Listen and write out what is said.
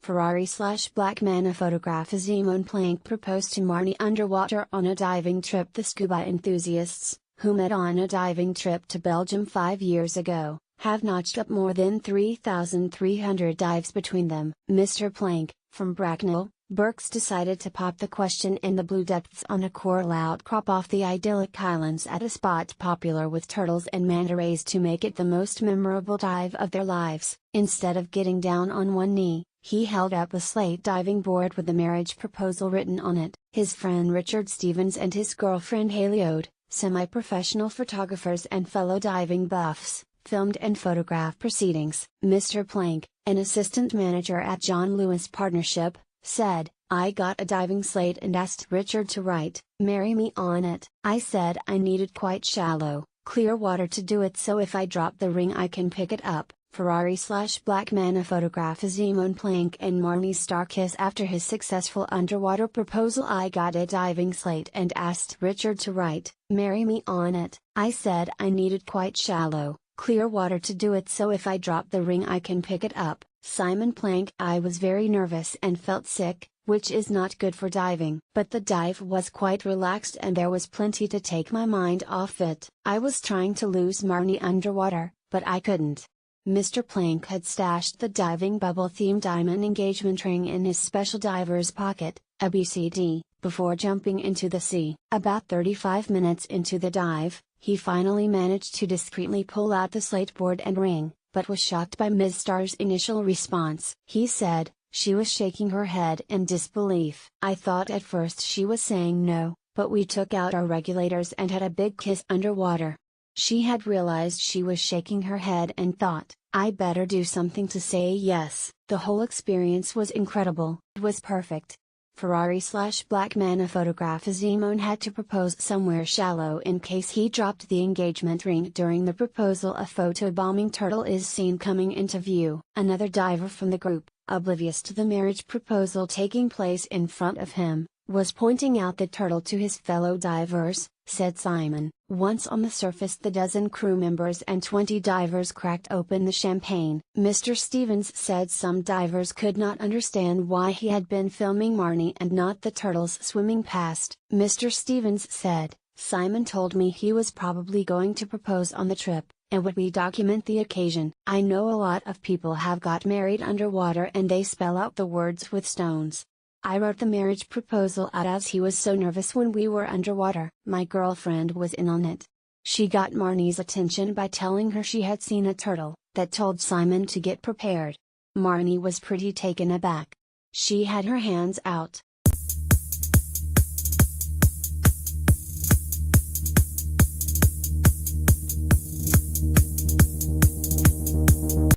Ferrari/Black Manta photograph as Simone Plank proposed to Marnie underwater on a diving trip. The scuba enthusiasts, who met on a diving trip to Belgium 5 years ago, have notched up more than 3,300 dives between them. Mr. Plank, from Bracknell, Berks decided to pop the question in the blue depths on a coral outcrop off the idyllic islands at a spot popular with turtles and manta rays to make it the most memorable dive of their lives. Instead of getting down on one knee, he held up a slate diving board with the marriage proposal written on it. His friend Richard Stevens and his girlfriend Haley Ode, semi-professional photographers and fellow diving buffs, filmed and photographed proceedings. Mr. Plank, an assistant manager at John Lewis Partnership, said, "I got a diving slate and asked Richard to write, 'Marry me' on it. I said I needed quite shallow, clear water to do it, so if I drop the ring I can pick it up." Ferrari/Black Manta photograph as Simone Plank and Marnie's star kiss after his successful underwater proposal. "I got a diving slate and asked Richard to write, 'Marry me' on it. I said I needed quite shallow, clear water to do it, so if I drop the ring I can pick it up." Simon Plank: "I was very nervous and felt sick, which is not good for diving. But the dive was quite relaxed and there was plenty to take my mind off it. I was trying to lose Marnie underwater, but I couldn't." Mr. Plank had stashed the diving bubble-themed diamond engagement ring in his special diver's pocket, a BCD, before jumping into the sea. About 35 minutes into the dive, he finally managed to discreetly pull out the slate board and ring, but was shocked by Ms. Starr's initial response. He said, "She was shaking her head in disbelief. I thought at first she was saying no, but we took out our regulators and had a big kiss underwater. She had realized she was shaking her head and thought, I better do something to say yes." The whole experience was incredible. It was perfect. Ferrari/Black Manta photograph as Simone had to propose somewhere shallow in case he dropped the engagement ring during the proposal. A photobombing turtle is seen coming into view. Another diver from the group, oblivious to the marriage proposal taking place in front of him, was pointing out the turtle to his fellow divers, said Simon. Once on the surface, the dozen crew members and 20 divers cracked open the champagne. Mr. Stevens said some divers could not understand why he had been filming Marnie and not the turtles swimming past. Mr. Stevens said, "Simon told me he was probably going to propose on the trip, and would we document the occasion. I know a lot of people have got married underwater and they spell out the words with stones. I wrote the marriage proposal out as he was so nervous when we were underwater. My girlfriend was in on it. She got Marnie's attention by telling her she had seen a turtle, that told Simon to get prepared. Marnie was pretty taken aback. She had her hands out,